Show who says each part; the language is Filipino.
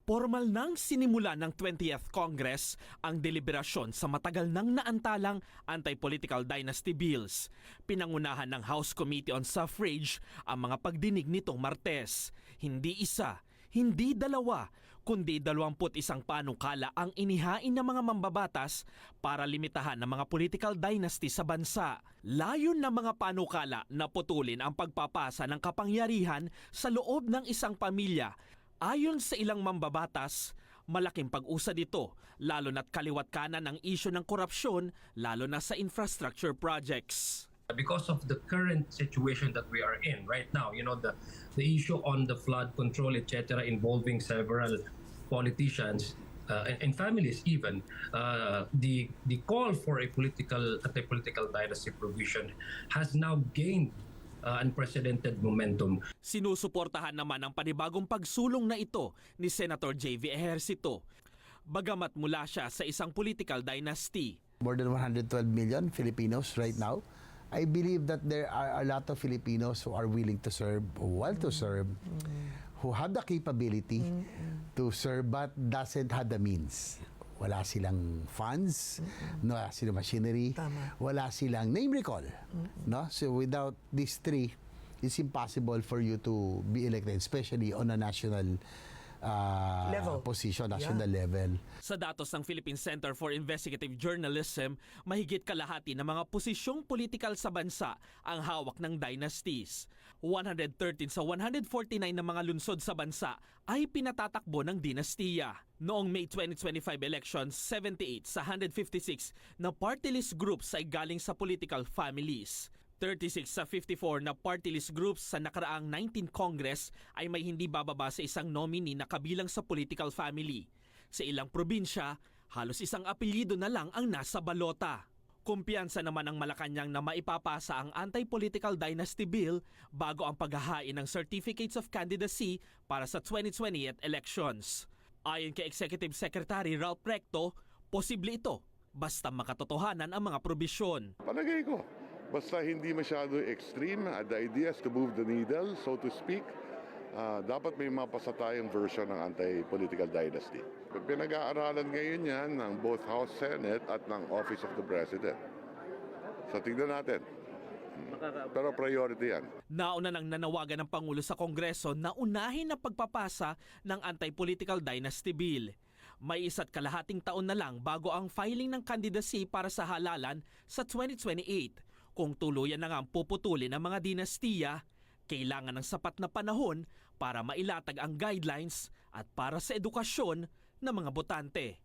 Speaker 1: Formal nang sinimula ng 20th Congress ang deliberasyon sa matagal nang naantalang anti-political dynasty bills. Pinangunahan ng House Committee on Suffrage ang mga pagdinig nitong Martes. Hindi isa, hindi dalawa, kundi 21 panukala ang inihain ng mga mambabatas para limitahan ng mga political dynasty sa bansa. Layon ng mga panukala na putulin ang pagpapasa ng kapangyarihan sa loob ng isang pamilya. Ayon sa ilang mambabatas, malaking pag-usad ito lalo na't kaliwat kanan ang isyu ng korupsyon lalo na sa infrastructure projects.
Speaker 2: Because of the current situation that we are in right now, the issue on the flood control, etc., involving several politicians and families even, the call for a anti-political dynasty provision has now gained unprecedented momentum.
Speaker 1: Sinusuportahan naman ang panibagong pagsulong na ito ni Senator J.V. Ejercito. Bagamat mula siya sa isang political dynasty.
Speaker 3: More than 112 million Filipinos right now. I believe that there are a lot of Filipinos who are willing to serve, who want to serve, who have the capability to serve but doesn't have the means. Wala silang funds, wala silang machinery, wala silang name recall. No? So without these three, it's impossible for you to be elected, especially on a national position, national level.
Speaker 1: Sa datos ng Philippine Center for Investigative Journalism, mahigit kalahati ng mga posisyong politikal sa bansa ang hawak ng dynasties. 113 sa 149 na mga lungsod sa bansa ay pinatatakbo ng dinastiya. Noong May 2025 elections, 78 sa 156 na party list groups ay galing sa political families. 36 sa 54 na party list groups sa nakaraang 19 Congress ay may hindi bababa sa isang nominee na kabilang sa political family. Sa ilang probinsya, halos isang apelyido na lang ang nasa balota. Kumpiyansa naman ang Malacanang na maipapasa ang anti-political dynasty bill bago ang paghahain ng certificates of candidacy para sa 2028 elections. Ayon kay Executive Secretary Ralph Recto, posible ito basta makatotohanan ang mga probisyon.
Speaker 4: Palagay ko, basta hindi masyado extreme, the idea is to move the needle, so to speak. Dapat may mapasa tayong version ng anti-political dynasty. Pinag-aaralan ngayon yan ng both House, Senate at ng Office of the President. So tignan natin. Pero priority yan.
Speaker 1: Nauna nang nanawagan ng Pangulo sa Kongreso na unahin ang pagpapasa ng anti-political dynasty bill. May 1.5 taon na lang bago ang filing ng candidacy para sa halalan sa 2028. Kung tuluyan na nga ang puputulin ng mga dinastiya, kailangan ng sapat na panahon para mailatag ang guidelines at para sa edukasyon ng mga botante.